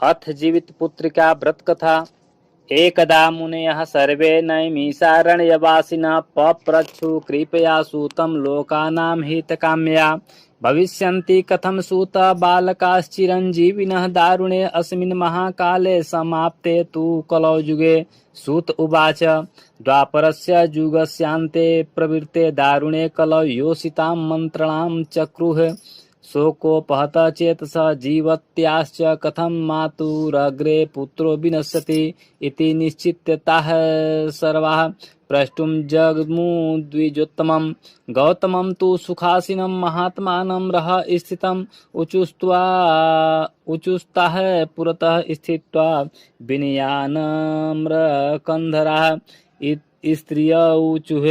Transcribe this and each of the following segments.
अथ जीवित पुत्रिका व्रत कथा। एकदा मुनयः सर्वे नैमिषारण्यवासिनः पप्रच्छु कृपया सूतं लोकानां हितकाम्या। भविष्यन्ति कथं सूत बालकाश्चिरञ्जीविनः दारुणे अस्मिन् महाकाले समाप्ते तु कलौ युगे। सूत उवाच द्वापरस्य युगस्यान्ते प्रवृत्ते दारुणे कलौ योषितां मन्त्रणां चक्रुः। शोकोपहत चेतसः जीवत्याश्च कथं मातुरग्रे पुत्रो विनश्यति इति निश्चित्य ताः सर्वाः प्रष्टुं जग्मु द्विजोत्तमम्। गौतमं तु सुखासीनं महात्मानं रह स्थितम् उचुस्ताः पुरतः स्थित्वा विनयानम्रकन्धराः। स्त्रिय ऊचुः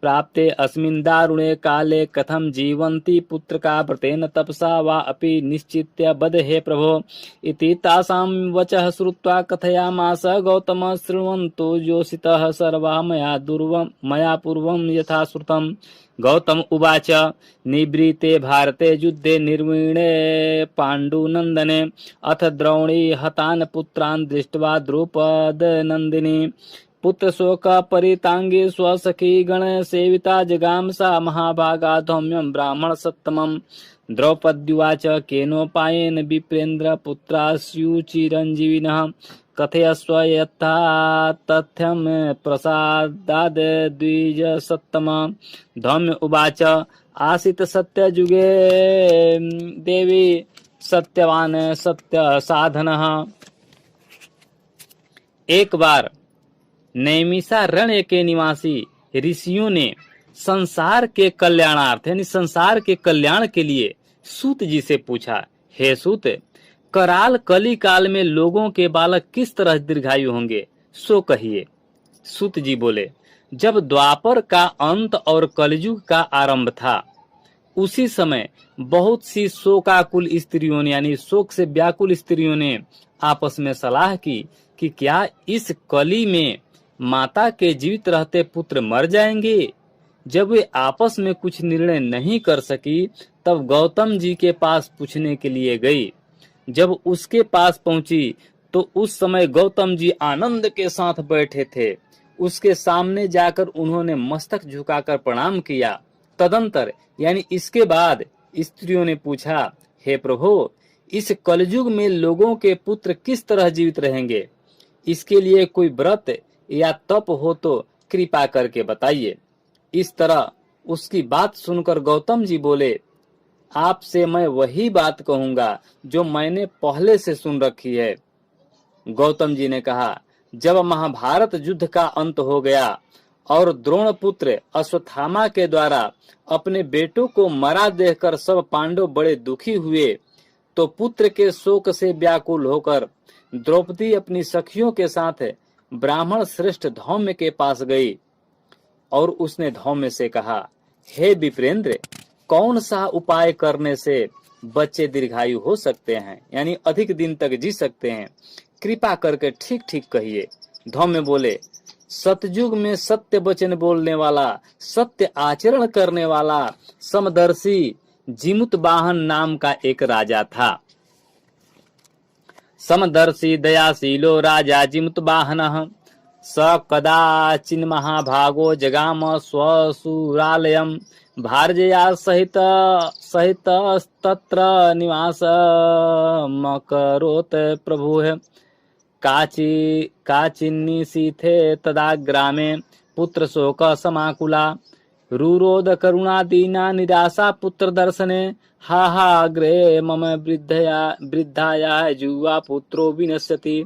प्राप्ते अस्मिन् दारुणे काले कथं जीवन्ति पुत्रका व्रतेन तपसा वा अपि निश्चित्य वद हे प्रभो इति तासां वचः श्रुत्वा कथयामास गौतमः शृण्वन्तु योषितः सर्वा मया पूर्वं यथा श्रुतम्। गौतम उवाच निवृते भारते युद्धे निर्वीणे पाण्डुनन्दने अथ द्रोणी हतान् पुत्रान् दृष्ट्वा द्रुपदनन्दिनी पुत्रशोक परितांगी स्वसखी गण सेविता जगाम सा महाभागा धौम्यं ब्राह्मण सत्तमम्। द्रौपद्युवाच केनोपायेन विप्रेन्द्र पुत्रास्युचिरञ्जीविनः कथयस्व यथा तथ्यं प्रसादाद् द्विजसत्तम। धौम्य उवाच आसीत् सत्ययुगे देवी सत्यवान सत्य साधनः। एक बार नैमिषारण्य के निवासी ऋषियों ने संसार के कल्याणार्थ यानी संसार के कल्याण के लिए सूत जी से पूछा, हे सूत, कराल कली काल में लोगों के बालक किस तरह दीर्घायु होंगे, सो कहिए। सूत जी बोले, जब द्वापर का अंत और कलयुग का आरंभ था उसी समय बहुत सी शोकाकुल स्त्रियों ने यानी शोक से व्याकुल स्त्रियों ने आपस में सलाह की कि क्या इस कली में माता के जीवित रहते पुत्र मर जाएंगे। जब वे आपस में कुछ निर्णय नहीं कर सकी तब गौतम जी के पास पूछने के लिए गई। जब उसके पास पहुंची तो उस समय गौतम जी आनंद के साथ बैठे थे। उसके सामने जाकर उन्होंने मस्तक झुकाकर प्रणाम किया। तदंतर यानी इसके बाद स्त्रियों ने पूछा, हे प्रभु, इस कलयुग में लोगों के पुत्र किस तरह जीवित रहेंगे, इसके लिए कोई व्रत या तप हो तो कृपा करके बताइए। इस तरह उसकी बात सुनकर गौतम जी बोले, आपसे मैं वही बात कहूंगा जो मैंने पहले से सुन रखी है। गौतम जी ने कहा, जब महाभारत युद्ध का अंत हो गया और द्रोण पुत्र अश्वत्थामा के द्वारा अपने बेटों को मरा देखकर सब पांडव बड़े दुखी हुए तो पुत्र के शोक से व्याकुल होकर द्रौपदी अपनी सखियों के साथ ब्राह्मण श्रेष्ठ धौम्य के पास गई और उसने धौम्य से कहा, हे विप्रेंद्र, कौन सा उपाय करने से बच्चे दीर्घायु हो सकते हैं यानी अधिक दिन तक जी सकते हैं, कृपा करके ठीक ठीक कहिए। धौम्य बोले, सतयुग में सत्य वचन बोलने वाला, सत्य आचरण करने वाला समदर्शी जिमुतवाहन नाम का एक राजा था। समदर्शी दयाशीलो राजा जिमुतवाहनः स कदाचिन् महाभागो जगाम स्वसुरालयं भार्यया सहित तत्र निवासमकरोत् प्रभुः। काचिन्निशीथे तदा ग्रामे पुत्रशोक समाकुला रुरोध करुणादीना निराशा पुत्र दर्शने हाहाग्रे मम वृद्धाया जुवा पुत्रो विनश्यति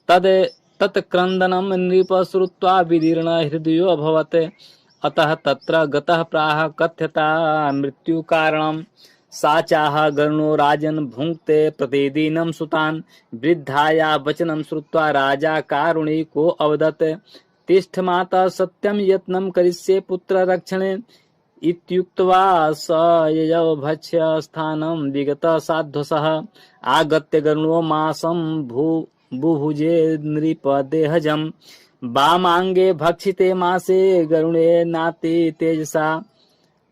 तत्क्रंदनं नृप श्रुत्वा विदीर्ण हृदयो अभवत्। अतः तत्र गतः प्राह कथ्यता मृत्यु कारणम्। सा चाह गरुणो राजन् भुङ्क्ते प्रतिदिनं सुतान्। वृद्धाया वचनं श्रुत्वा राजा कारुणिको अवदत्, तिष्ठ माता सत्यं यत्नं करिष्ये पुत्र रक्षणे इत्युक्त्वा स ययौ भक्ष्य स्थानं विगत साध्वसः। आगत्य गरुणो मासं बुभुजे नृपदेहजम्। वामांगे भक्षिते मासे गरुणे नाति तेजसा।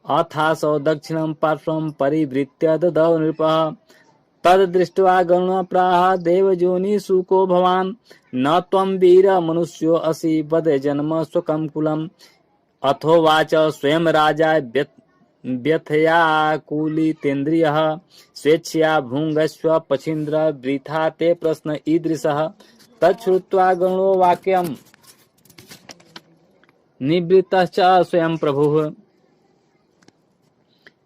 अथासौ दक्षिणं पार्श्वं परिवृत्य ददौ नृपः। तद दृष्ट्वा गरुण प्राह देवयोनिषु को भवान न त्वं वीर मनुष्यो असि वद जन्म स्वकं कुलम। अथोवाच स्वयं राजा व्यथया कुलितेन्द्रियः स्वेच्छया भुङ्गस्व पचीन्द्र वृथा ते प्रश्न ईदृशः। तच्छ्रुत्वा गरुणो वाक्यम् निवृत्तश्च स्वयं प्रभुः।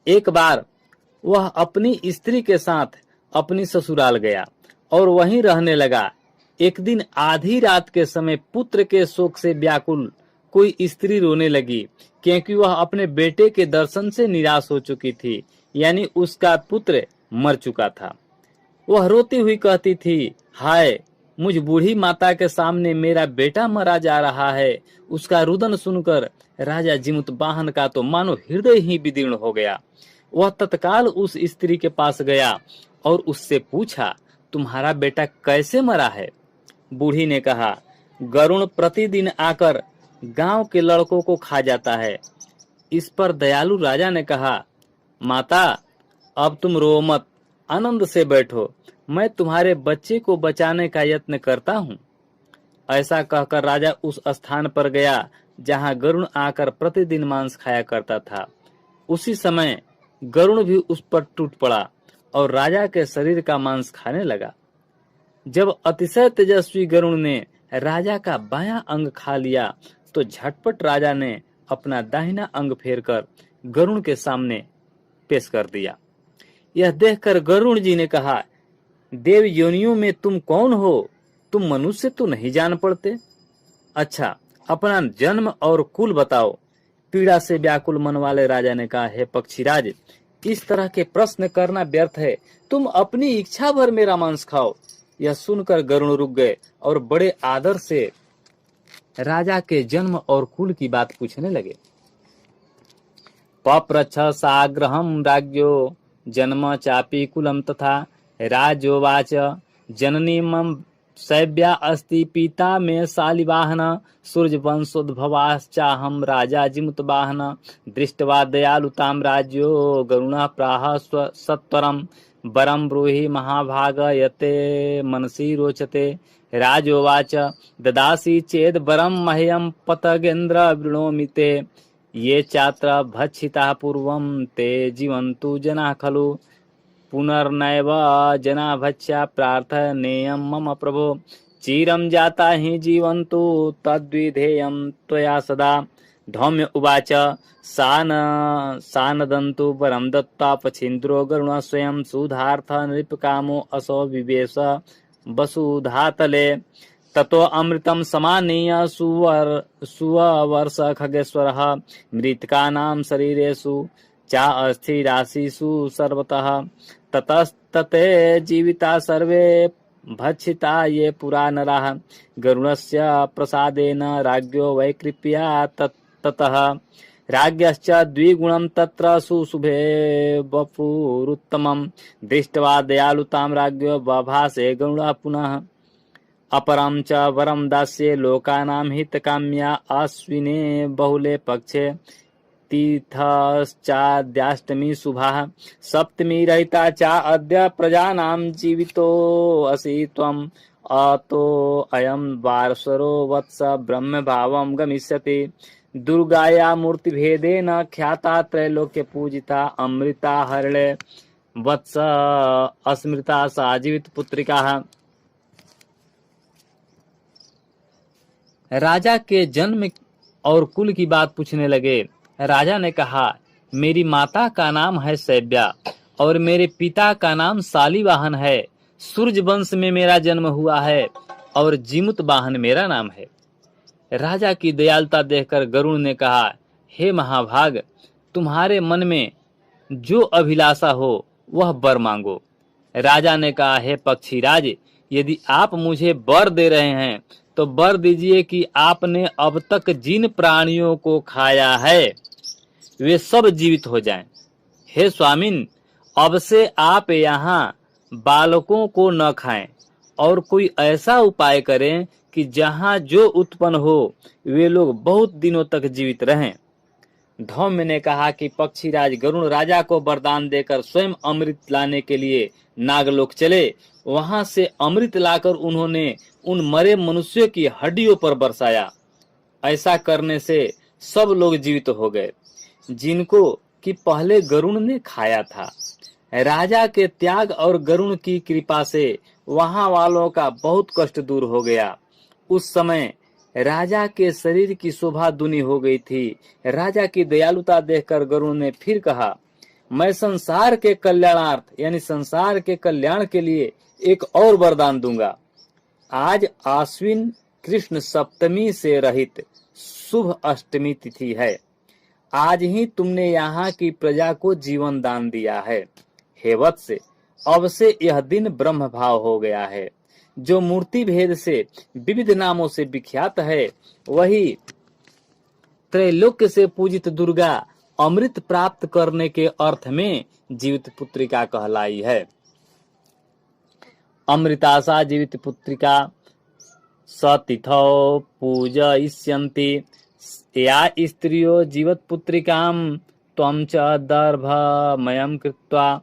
एक बार वह अपनी स्त्री के साथ अपनी ससुराल गया और वहीं रहने लगा। एक दिन आधी रात के समय पुत्र के शोक से व्याकुल कोई स्त्री रोने लगी, क्योंकि वह अपने बेटे के दर्शन से निराश हो चुकी थी, यानी उसका पुत्र मर चुका था। वह रोती हुई कहती थी, हाय, मुझ बूढ़ी माता के सामने मेरा बेटा मरा जा रहा है। उसका रुदन सुनकर राजा जिमुतवाहन का तो मानो हृदय ही विदीर्ण हो गया। वह तत्काल उस स्त्री के पास गया और उससे पूछा, तुम्हारा बेटा कैसे मरा है? बूढ़ी ने कहा, गरुण प्रतिदिन आकर गांव के लड़कों को खा जाता है। इस पर दयालु राजा ने कहा, माता, अब तुम रो मत, आनंद से बैठो, मैं तुम्हारे बच्चे को बचाने का यत्न करता हूँ। ऐसा कहकर राजा उस स्थान पर गया जहाँ गरुण आकर प्रतिदिन मांस खाया करता था। उसी समय गरुण भी उस पर टूट पड़ा और राजा के शरीर का मांस खाने लगा। जब अतिशय तेजस्वी गरुण ने राजा का बायां अंग खा लिया तो झटपट राजा ने अपना दाहिना अंग फेरकर गरुण के सामने पेश कर दिया। यह देखकर गरुण जी ने कहा, देव योनियों में तुम कौन हो? तुम मनुष्य तो नहीं जान पड़ते। अच्छा, अपना जन्म और कुल बताओ। पीड़ा से व्याकुल मन वाले राजा ने कहा, हे पक्षीराज, इस तरह के प्रश्न करना व्यर्थ है, तुम अपनी इच्छा भर मेरा मांस खाओ। यह सुनकर गरुण रुक गए और बड़े आदर से राजा के जन्म और कुल की बात पूछने लगे। पप्रच्छ साग्रहं राज्ञो जन्म चापि कुलम तथा। राजोवाच, जननी मम शैव्या अस्ति, पिता मे शालिवाहन, सूर्यवंशोद्भवाश्चाहं राजा जिमुतवाहन। दृष्ट्वा दयालुतां राज्यो गरुणः प्राह सत्वरं, वरं ब्रूहि महाभाग यते मनसि रोचते। राजोवाच, ददासि चेद वरं मह्यं पतगेन्द्र वृणोमि ते। ये चात्र भक्षिताः पूर्वं ते जीवन्तु जनाः खलु। पुनर्नैव जना भक्ष्या प्रार्थनेयं मम प्रभो। चिरं जाता हि जीवन्तु तद्विधेयं त्वया सदा। धौम्य उवाच, सानदन्तु वरं दत्त्वा पछीन्द्रो गरुणः स्वयं। सुधार्थ नृपकामो असौ विवेश वसुधातले। ततो अमृतं समानीय सुवर्ष खगेश्वरः। मृतकानां शरीरेषु चा अस्थिराशिषु सर्वतः। ततस्तते जीविता सर्वे भक्षिता ये पुरा नराः। गरुणस्य प्रसादेन राज्ञो वैकृप्या ततः। राज्ञश्च द्विगुणं तत्र सुशुभे वपुरुत्तमं। दृष्ट्वा दयालुतां राज्ञो बभासे गरुडः पुनः। अपरं च वरं दास्ये लोकानां हितकाम्या अश्विने बहुले पक्षे। तीर्थश्चाद्याष्टमी शुभाः। सप्तमी रहिता चा अद्य प्रजानां जीवितो असि त्वम्। अतो अयं वार्षरो वत्स ब्रह्मभावं गमिष्यति। दुर्गाया मूर्तिभेदेन ख्याता त्रैलोक्य पूजिता। अमृता हरणे वत्स अस्मृता सा जीवित पुत्रिकाः। राजा के जन्म और कुल की बात पूछने लगे। राजा ने कहा, मेरी माता का नाम है शैव्या और मेरे पिता का नाम शालिवाहन है। सूर्य वंश में मेरा जन्म हुआ है और जिमुतवाहन मेरा नाम है। राजा की दयालुता देखकर गरुण ने कहा, हे महाभाग, तुम्हारे मन में जो अभिलाषा हो वह वर मांगो। राजा ने कहा, हे पक्षीराज, यदि आप मुझे वर दे रहे हैं तो वर दीजिए कि आपने अब तक जिन प्राणियों को खाया है वे सब जीवित हो जाएं। हे स्वामिन, अब से आप यहाँ बालकों को न खाएं और कोई ऐसा उपाय करें कि जहाँ जो उत्पन्न हो वे लोग बहुत दिनों तक जीवित रहें। धौम्य ने कहा कि पक्षीराज गरुण राजा को वरदान देकर स्वयं अमृत लाने के लिए नागलोक चले। वहां से अमृत लाकर उन्होंने उन मरे मनुष्यों की हड्डियों पर बरसाया। ऐसा करने से सब लोग जीवित हो गए जिनको कि पहले गरुण ने खाया था। राजा के त्याग और गरुण की कृपा से वहां वालों का बहुत कष्ट दूर हो गया। उस समय राजा के शरीर की शोभा दूनी हो गई थी। राजा की दयालुता देखकर गरुण ने फिर कहा, मैं संसार के कल्याणार्थ यानी संसार के कल्याण के लिए एक और वरदान दूंगा। आज आश्विन कृष्ण सप्तमी से रहित शुभ अष्टमी तिथि है। आज ही तुमने यहाँ की प्रजा को जीवन दान दिया है। हे वत्स, अब से यह दिन ब्रह्म भाव हो गया है। जो मूर्ति भेद से विविध नामों से विख्यात है, वही त्रैलोक्य से पूजित दुर्गा अमृत प्राप्त करने के अर्थ में जीवित पुत्रिका कहलाई है। अमृतासा जीवित पुत्रिका सतिथौ पूजयिष्यन्ति या स्त्रियो जीवत पुत्रिकाम त्वं च दर्भमयं कृत्वा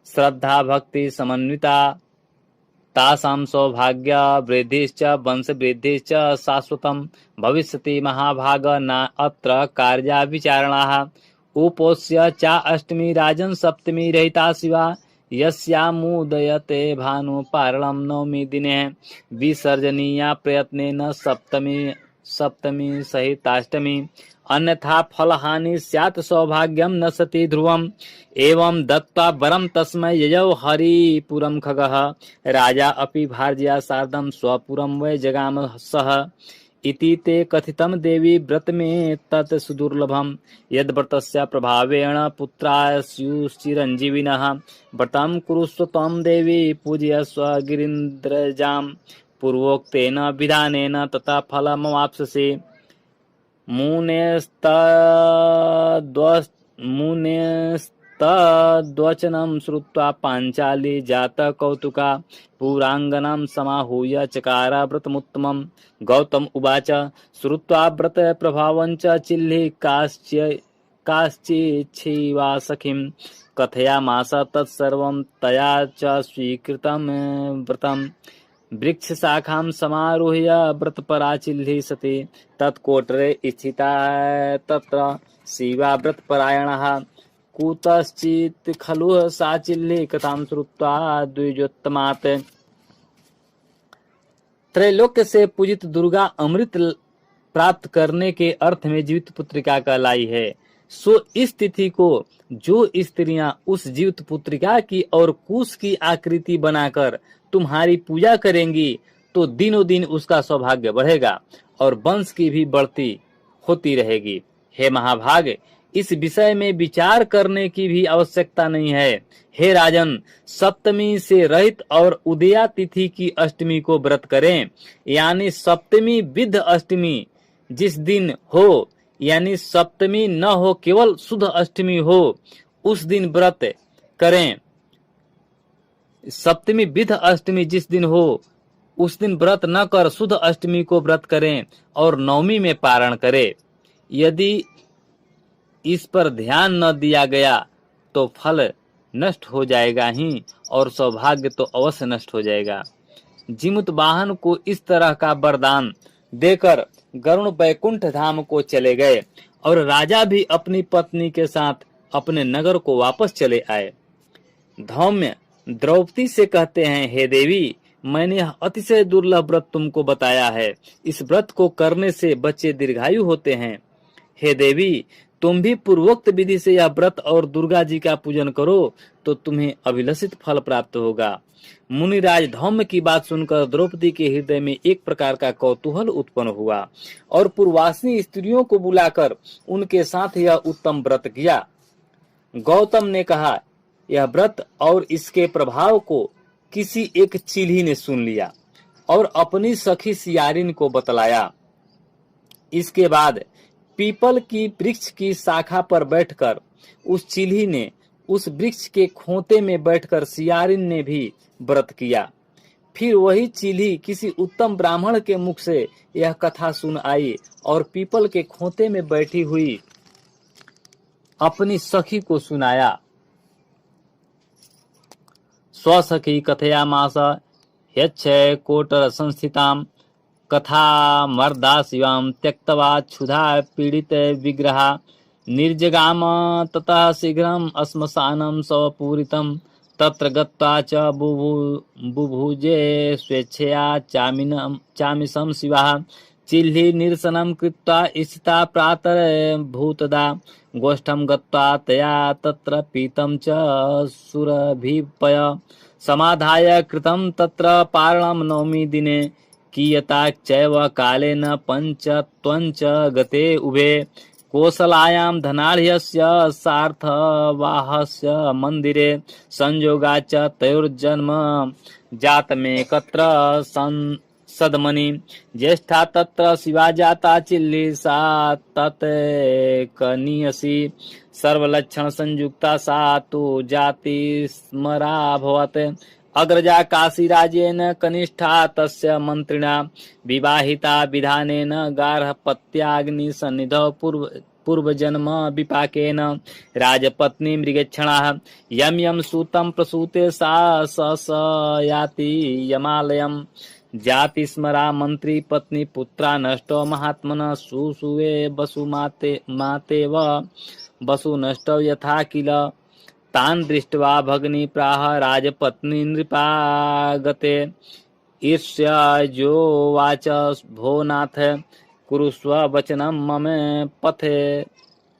श्रद्धा भक्ति समन्विता तासां सौभाग्य वृद्धिश्च वंश वृद्धिश्च शाश्वतं भविष्यति महाभाग न अत्र कार्या विचारणाः। उपोष्य च अष्टमी राजन् सप्तमी रहिता शिवा यस्यामुदयते भानु पारणं नवमी दिने विसर्जनीया प्रयत्नेन सप्तमी सहिताष्टमी अन्यथा फलहानि स्यात् सौभाग्यं न सति ध्रुवम्। एवं दत्त्वा वरं तस्मै ययौ हरिपुरं खगः राजा अपि भार्या सार्धं स्वपुरं वै जगाम सः। इति ते कथितं देवी व्रत में तत् सुदुर्लभम् यद्व्रतस्य प्रभावेण पुत्राः स्युश्चिरञ्जीविनः। व्रतं कुरुष्व त्वं देवी पूजयस्व गिरीन्द्रजां पूर्वोक्तेन विधानेन तथा फलमवाप्स्यसि। मुनेस्तद्वचनं श्रुत्वा पाञ्चाली जाता कौतुका पुराङ्गनां समाहूय चकार व्रतमुत्तमम्। गौतम उवाच श्रुत्वा व्रत प्रभावञ्च चिल्ली काश्चिच्छिवा सखीं कथयामास तत्सर्वं तया च स्वीकृतं व्रतम्। वृक्षशाखां समारोह्य व्रतपरा चिल्ली सती तत्कोटरे स्थिता तत्र शिवा व्रतपरायणः। कुतश्चित् खलु सा चिल्ली कथां श्रुत्वा द्विजोत्तमात्। त्रैलोक्य से पूजित दुर्गा अमृत प्राप्त करने के अर्थ में जीवित पुत्रिका कहलाई है। सो इस तिथि को जो स्त्रियां उस जीवित पुत्रिका की और कुश की आकृति बनाकर तुम्हारी पूजा करेंगी तो दिनों दिन उसका सौभाग्य बढ़ेगा और वंश की भी बढ़ती होती रहेगी। हे महाभाग, इस विषय में विचार करने की भी आवश्यकता नहीं है। हे राजन, सप्तमी से रहित और उदया तिथि की अष्टमी को व्रत करें, यानी सप्तमी विद्ध अष्टमी जिस दिन हो, यानी सप्तमी न हो केवल शुद्ध अष्टमी हो, उस दिन व्रत करें। सप्तमी विद्ध अष्टमी जिस दिन हो उस दिन व्रत न कर शुद्ध अष्टमी को व्रत करें और नवमी में पारण करें। यदि इस पर ध्यान न दिया गया तो फल नष्ट हो जाएगा ही और सौभाग्य तो अवश्य नष्ट हो जाएगा। जीमूत वाहन को इस तरह का वरदान देकर गरुण वैकुंठ धाम को चले गए और राजा भी अपनी पत्नी के साथ अपने नगर को वापस चले आए। धौम्य द्रौपदी से कहते हैं, हे देवी, मैंने यह अतिशय दुर्लभ व्रत तुमको बताया है। इस व्रत को करने से बच्चे दीर्घायु होते हैं। हे देवी, तुम भी पूर्वोक्त विधि से यह व्रत और दुर्गा जी का पूजन करो तो तुम्हें अभिलषित फल प्राप्त होगा। मुनिराज धौम्य की बात सुनकर द्रौपदी के हृदय में एक प्रकार का कौतूहल उत्पन्न हुआ और पूर्वासिनी स्त्रियों को बुलाकर उनके साथ यह उत्तम व्रत किया। गौतम ने कहा, यह व्रत और इसके प्रभाव को किसी एक चील्ही ने सुन लिया और अपनी सखी सियारिन को बतलाया। इसके बाद पीपल की वृक्ष की शाखा पर बैठकर उस चील्ही ने उस वृक्ष के खोते में बैठकर सियारिन ने भी व्रत किया। फिर वही चील्ही किसी उत्तम ब्राह्मण के मुख से यह कथा सुन आई और पीपल के खोते में बैठी हुई अपनी सखी को सुनाया। स्वसखी कथयामास ह्यक्षय कोटर संस्थिताम कथा मर्दा शिवाम त्यक्तवा क्षुधा पीड़ित विग्रहा निर्जगाम ततः शीघ्रम श्मशानम स्वपूरितम तत्र गत्वा च बुभुजे स्वेच्छया चामिषं शिवाः चिल्ली निरसनं कृत्वा स्थिता प्रातः भूतदा गोष्ठं गत्वा तया तत्र पीतं च सुरभिपय समाधाय कृतं तत्र पारणं नवमी दिने कीयता चैव कालेन पंच त्वंच गते उभे कोसलायां धनाढ्यस्य सार्थवाहस्य मंदिरे संयोगा च तयोर्जन्म जातमेकत्र सदमनि ज्येष्ठा तत्र शिवा जाता चिल्ली सा तत्कनीयसी सर्वलक्षण संयुक्ता सा तु जाति स्मरा भवत् अग्रजा काशीराजेन कनिष्ठा तस्य मंत्रिणा विवाहिता विधानेन गार्हपत्याग्निसन्निधौ पूर्वजन्म विपाकेन राजपत्नी मृगेक्षणाः यं यं सूतं प्रसूते सा स याति यमालयम् जाति स्मरा मंत्री पत्नी पुत्रा नष्टो महात्मनः सुसुवे वसुमातेव वसु नष्टो यथा किल तान् दृष्ट्वा भगिनी प्राह राजपत्नी नृपागते ईर्ष्याजोवाच भो नाथ कुरुस्व वचनं मम पथे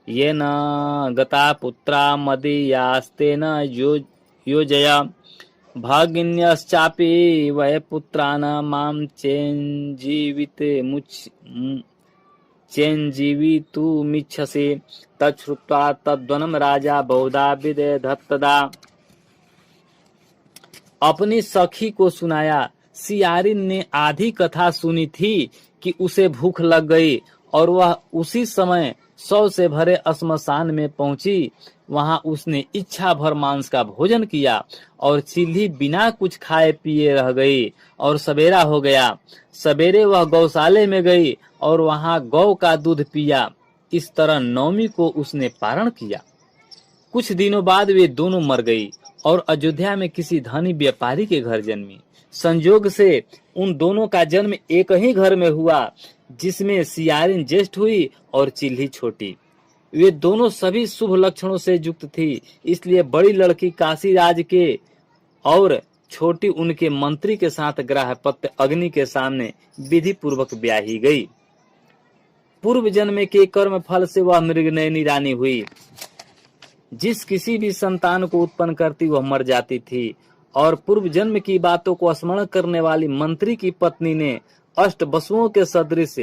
येन गता पुत्रा मदीयास्तेन योजय भगिन्यश्चापि वै पुत्रान् मां चेञ्जीवितुमिच्छसि तच्छ्रुत्वा तद्वनं राजा बहुधा विदधत्तदा। अपनी सखी को सुनाया। सियारिन ने आधी कथा सुनी थी कि उसे भूख लग गई और वह उसी समय 100 से भरे श्मशान में पहुंची। वहां उसने इच्छा भर मांस का भोजन किया और चिल्ली बिना कुछ खाए पिए रह गई और सवेरा हो गया। सवेरे वह गौशाले में गई और वहां गौ का दूध पिया। इस तरह नवमी को उसने पारण किया। कुछ दिनों बाद वे दोनों मर गई और अयोध्या में किसी धनी व्यापारी के घर जन्मी। संयोग से उन दोनों का जन्म एक ही घर में हुआ, जिसमें सियारिन ज्येष्ठ हुई और चिल्ली छोटी। वे दोनों सभी शुभ लक्षणों से युक्त थी, इसलिए बड़ी लड़की काशीराज के और छोटी उनके मंत्री के साथ ग्राहपत्य अग्नि के सामने विधि पूर्वक ब्याही गई। पूर्व जन्म के कर्म फल से वह मृगनयनी रानी हुई। जिस किसी भी संतान को उत्पन्न करती वह मर जाती थी, और पूर्व जन्म की बातों को स्मरण करने वाली मंत्री की पत्नी ने 8 वसुओं के सदृश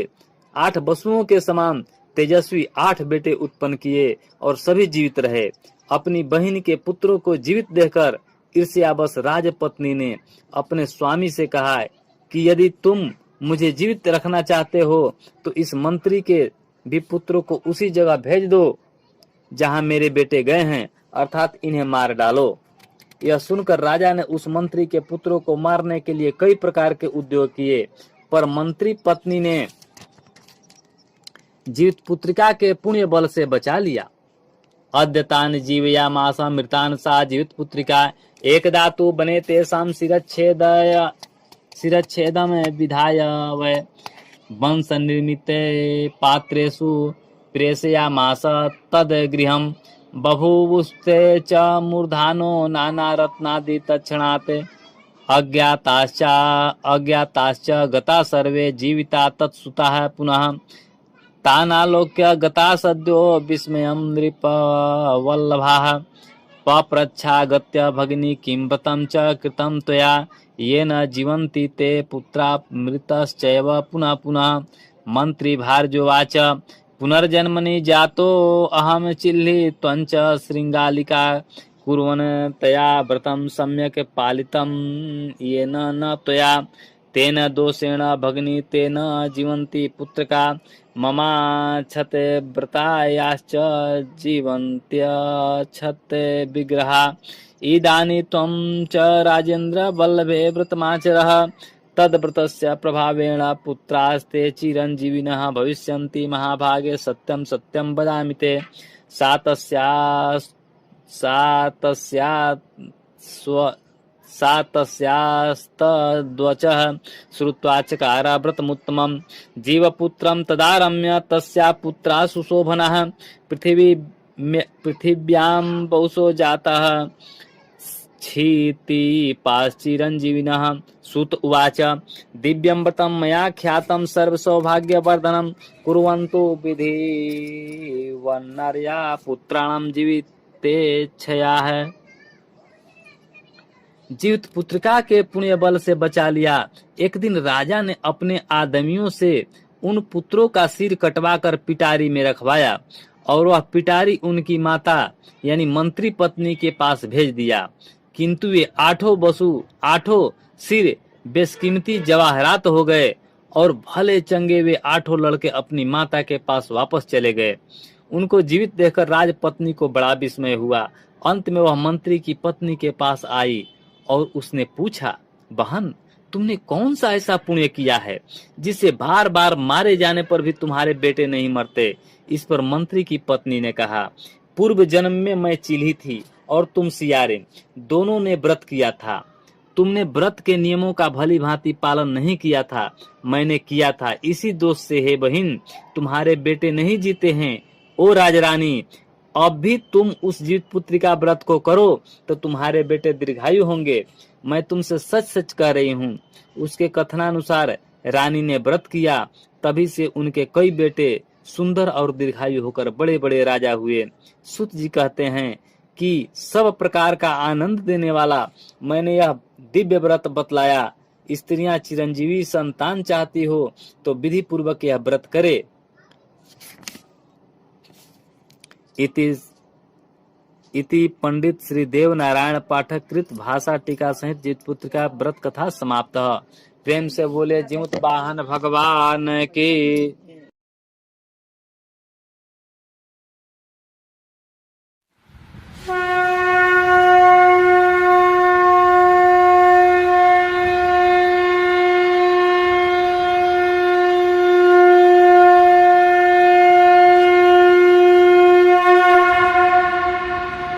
8 वसुओं के समान तेजस्वी 8 बेटे उत्पन्न किए और सभी जीवित रहे। अपनी बहन के पुत्रों को जीवित देखकर ईर्ष्यावश राजपत्नी ने अपने स्वामी से कहा कि यदि तुम मुझे जीवित रखना चाहते हो तो इस मंत्री के भी पुत्रों को उसी जगह भेज दो जहां मेरे बेटे गए हैं, अर्थात इन्हें मार डालो। यह सुनकर राजा ने उस मंत्री के पुत्रों को मारने के लिए कई प्रकार के उद्योग किए, पर मंत्री पत्नी ने जीवित पुत्रिका के पुण्य बल से बचा लिया। अद्यतान जीवयामास मृतान सा जीवित पुत्रिका एकदा तु बने तेषां शिरच्छेदम विधाय वै वंश निर्मिते पात्रेषु प्रेषयामास तद गृहं बभूवुस्ते च मूर्धानो नाना रत्नादि तत्क्षणात् अज्ञाताश्च गता सर्वे जीविता तत्सुताः पुनः तानालोक्य गता सद्यो विस्मयं नृपवल्लभाः पप्रच्छागत्य भगिनी किं व्रतं च कृतं त्वया येन जीवन्ति ते पुत्रा मृतश्चैव पुनः पुनः। मंत्री भारद्वाज पुनर्जन्मनि जातो अहम चिल्ली त्वंच श्रृंगालिका कुर्वन् तया व्रतं सम्यक् पालितं येन न त्वया तेन दोषेण भगिनी तेन जीवन्ति पुत्रका ममाच्छते व्रतायाश्च जीवन्त्यच्छते विग्रहा इदानीं त्वं च राजेन्द्र वल्लभे व्रतमाचरः तद्व्रतस्य प्रभावेण पुत्रास्ते चिरंजीविनः भविष्यन्ति महाभागे सत्यं सत्यं वदामि ते। सा तस्यास्तद्वचः श्रुत्वा चकार व्रतमुत्तमम्। जीवपुत्रं तदारम्य तस्या पुत्रा सुशोभनः पृथिव्यां बहुशो जातः क्षितिपाश्चिरञ्जीविनः। सूत उवाच दिव्यं व्रतं मया ख्यातं सर्वसौभाग्यवर्धनं कुर्वन्तु विधिवन्नर्या पुत्राणां जीवितेच्छयाः। जीवित पुत्रिका के पुण्य बल से बचा लिया। एक दिन राजा ने अपने आदमियों से उन पुत्रों का सिर कटवाकर पिटारी में रखवाया और वह पिटारी उनकी माता यानी मंत्री पत्नी के पास भेज दिया। किंतु वे आठों सिर बेशकीमती जवाहरात हो गए और भले चंगे वे 8 लड़के अपनी माता के पास वापस चले गए। उनको जीवित देखकर राजपत्नी को बड़ा विस्मय हुआ। अंत में वह मंत्री की पत्नी के पास आई और उसने पूछा, बहन तुमने कौन सा ऐसा पुण्य किया है जिससे बार बार मारे जाने पर भी तुम्हारे बेटे नहीं मरते। इस पर मंत्री की पत्नी ने कहा, पूर्व जन्म में मैं चिल्ही थी और तुम सियारे, दोनों ने व्रत किया था। तुमने व्रत के नियमों का भली भांति पालन नहीं किया था, मैंने किया था। इसी दोष से हे बहिन तुम्हारे बेटे नहीं जीते हैं। ओ राजरानी, अब भी तुम उस जीवित पुत्री का व्रत को करो तो तुम्हारे बेटे दीर्घायु होंगे। मैं तुमसे सच सच कह रही हूँ। उसके कथनानुसार रानी ने व्रत किया, तभी से उनके कई बेटे सुंदर और दीर्घायु होकर बड़े बड़े राजा हुए। सूत जी कहते हैं कि सब प्रकार का आनंद देने वाला मैंने यह दिव्य व्रत बतलाया। स्त्रियां चिरंजीवी संतान चाहती हो तो विधि पूर्वक यह व्रत करे। इति पंडित श्री देव नारायण पाठक कृत भाषा टीका सहित जीवित पुत्र का व्रत कथा समाप्त। प्रेम से बोले जीवत वाहन भगवान की।